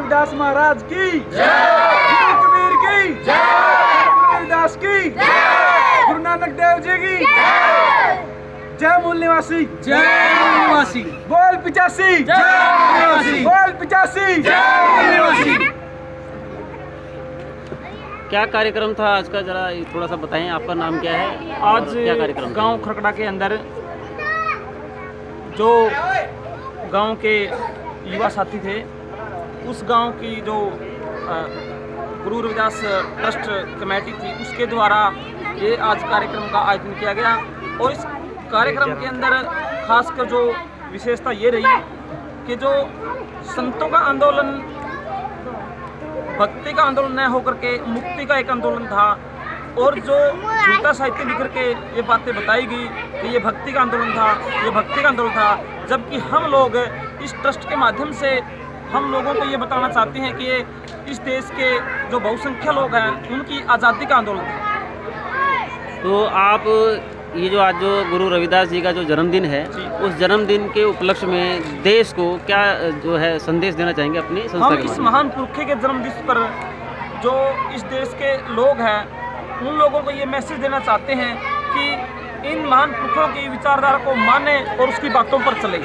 रविदास महाराज की जय, गुरु कबीर की जय, गुरु रविदास की जय, गुरु नानक देव जी की जय, मूल निवासी जय मूल निवासी, बोल 85 जय, बोल 85 जय। क्या कार्यक्रम था आज का, जरा थोड़ा सा बताएं। आपका नाम क्या है? आज क्या कार्यक्रम गांव खरकड़ा के अंदर जो गांव के युवा साथी थे, उस गांव की जो गुरु रविदास ट्रस्ट कमेटी थी, उसके द्वारा ये आज कार्यक्रम का आयोजन किया गया। और इस कार्यक्रम के अंदर खासकर जो विशेषता ये रही कि जो संतों का आंदोलन भक्ति का आंदोलन न होकर के मुक्ति का एक आंदोलन था, और जो झूठा साहित्य लिख के ये बातें बताई गई कि ये भक्ति का आंदोलन था, ये भक्ति का आंदोलन था, जबकि हम लोग इस ट्रस्ट के माध्यम से हम लोगों को ये बताना चाहते हैं कि ये इस देश के जो बहुसंख्या लोग हैं उनकी आज़ादी का आंदोलन था। तो आप ये जो आज जो गुरु रविदास जी का जो जन्मदिन है, उस जन्मदिन के उपलक्ष्य में देश को क्या जो है संदेश देना चाहेंगे अपनी संस्था हम के इस माध्यम महान पुरखे के जन्मदिन पर जो इस देश के लोग हैं उन लोगों को ये मैसेज देना चाहते हैं कि इन महान पुरखों की विचारधारा को माने और उसकी बातों पर चले।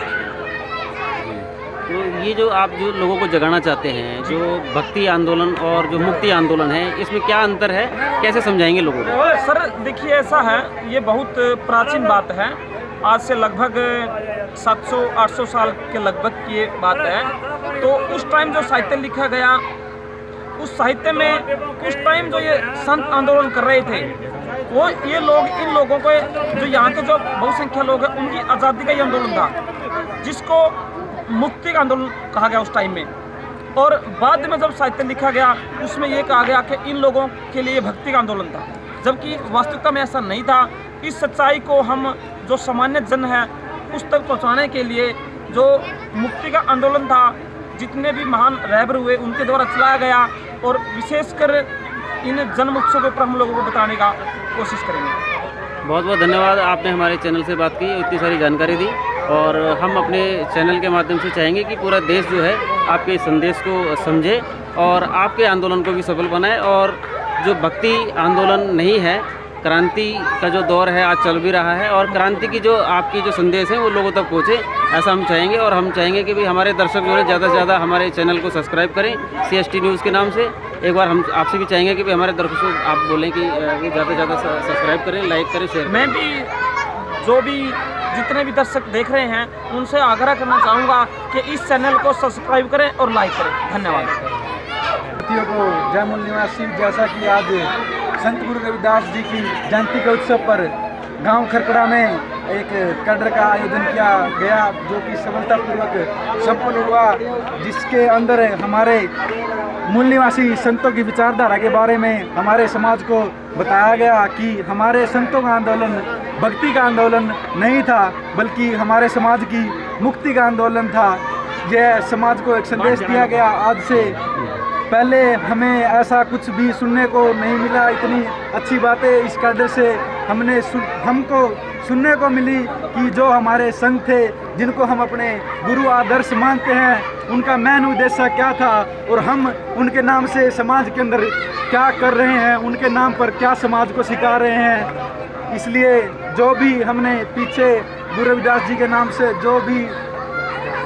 तो ये जो आप जो लोगों को जगाना चाहते हैं, जो भक्ति आंदोलन और जो मुक्ति आंदोलन है, इसमें क्या अंतर है, कैसे समझाएंगे लोगों को? सर देखिए, ऐसा है, ये बहुत प्राचीन बात है, आज से लगभग 700-800 साल के लगभग की ये बात है। तो उस टाइम जो साहित्य लिखा गया, उस साहित्य में उस टाइम जो ये संत आंदोलन कर रहे थे, वो ये लोग इन लोगों को, जो यहाँ के जो बहुसंख्या लोग हैं, उनकी आज़ादी का ये आंदोलन था, जिसको मुक्ति का आंदोलन कहा गया उस टाइम में। और बाद में जब साहित्य लिखा गया, उसमें ये कहा गया कि इन लोगों के लिए भक्ति का आंदोलन था, जबकि वास्तविकता में ऐसा नहीं था। इस सच्चाई को हम जो सामान्य जन है उस तक पहुंचाने के लिए जो मुक्ति का आंदोलन था, जितने भी महान रहबर हुए उनके द्वारा चलाया गया, और विशेषकर इन जन्म उत्सवों पर हम लोगों को बताने का कोशिश करेंगे। बहुत बहुत धन्यवाद, आपने हमारे चैनल से बात की, इतनी सारी जानकारी दी, और हम अपने चैनल के माध्यम से चाहेंगे कि पूरा देश जो है आपके संदेश को समझे और आपके आंदोलन को भी सफल बनाए। और जो भक्ति आंदोलन नहीं है, क्रांति का जो दौर है आज चल भी रहा है, और क्रांति की जो आपकी जो संदेश है वो लोगों तक पहुँचे, ऐसा हम चाहेंगे। और हम चाहेंगे कि भाई हमारे दर्शक जो है ज़्यादा से ज़्यादा हमारे चैनल को सब्सक्राइब करें, CST न्यूज़ के नाम से। एक बार हम आपसे भी चाहेंगे कि भाई हमारे दर्शकों को आप बोलें कि वो ज़्यादा से ज़्यादा सब्सक्राइब करें, लाइक करें, शेयर। मैं भी जो भी जितने भी दर्शक देख रहे हैं उनसे आग्रह करना चाहूँगा कि इस चैनल को सब्सक्राइब करें और लाइक करें। धन्यवाद। साथियों को जय मूल निवासी। जैसा कि आज संत गुरु रविदास जी की जयंती के उत्सव पर गांव खरकड़ा में एक कैडर का आयोजन किया गया, जो कि सफलतापूर्वक संपन्न हुआ, जिसके अंदर हमारे मूल निवासी संतों की विचारधारा के बारे में हमारे समाज को बताया गया कि हमारे संतों का आंदोलन भक्ति का आंदोलन नहीं था, बल्कि हमारे समाज की मुक्ति का आंदोलन था। यह समाज को एक संदेश दिया गया। आज से पहले हमें ऐसा कुछ भी सुनने को नहीं मिला। इतनी अच्छी बातें इस कैडर से हमको सुनने को मिली कि जो हमारे संत थे, जिनको हम अपने गुरु आदर्श मानते हैं, उनका मेन उद्देश्य क्या था और हम उनके नाम से समाज के अंदर क्या कर रहे हैं, उनके नाम पर क्या समाज को सिखा रहे हैं। इसलिए जो भी हमने पीछे गुरु रविदास जी के नाम से जो भी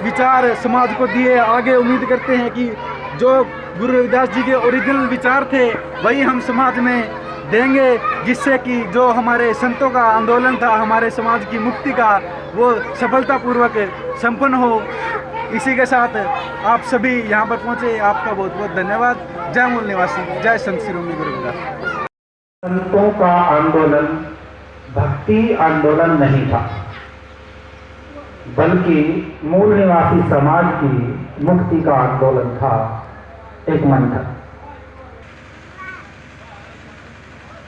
विचार समाज को दिए, आगे उम्मीद करते हैं कि जो गुरु रविदास जी के ओरिजिनल विचार थे वही हम समाज में देंगे, जिससे कि जो हमारे संतों का आंदोलन था, हमारे समाज की मुक्ति का, वो सफलतापूर्वक संपन्न हो। इसी के साथ आप सभी यहाँ पर पहुँचे, आपका बहुत बहुत धन्यवाद। जय मूल निवासी, जय संत शिरोमणि गुरु रविदास। संतों का आंदोलन भक्ति आंदोलन नहीं था, बल्कि मूल निवासी समाज की मुक्ति का आंदोलन था, एक मंत्र।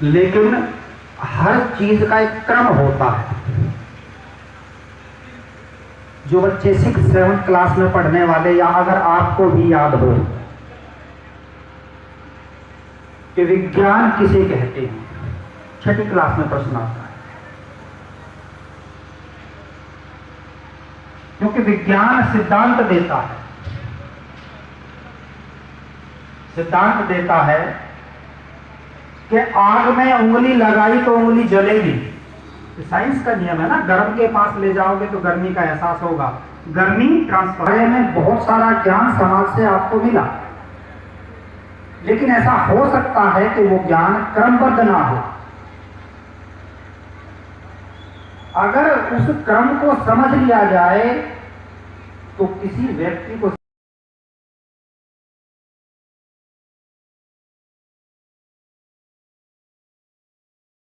लेकिन हर चीज का एक क्रम होता है। जो बच्चे 6-7 क्लास में पढ़ने वाले, या अगर आपको भी याद हो कि विज्ञान किसे कहते हैं, 6ठी क्लास में प्रश्न आता है, क्योंकि विज्ञान सिद्धांत देता है सिद्धांत देता है कि आग में उंगली लगाई तो उंगली जलेगी। तो साइंस का नियम है ना, गर्म के पास ले जाओगे तो गर्मी का एहसास होगा। गर्मी ट्रांसफर में बहुत सारा ज्ञान समाज से आपको मिला, लेकिन ऐसा हो सकता है कि वो ज्ञान क्रमबद्ध ना हो। अगर उस क्रम को समझ लिया जाए तो किसी व्यक्ति को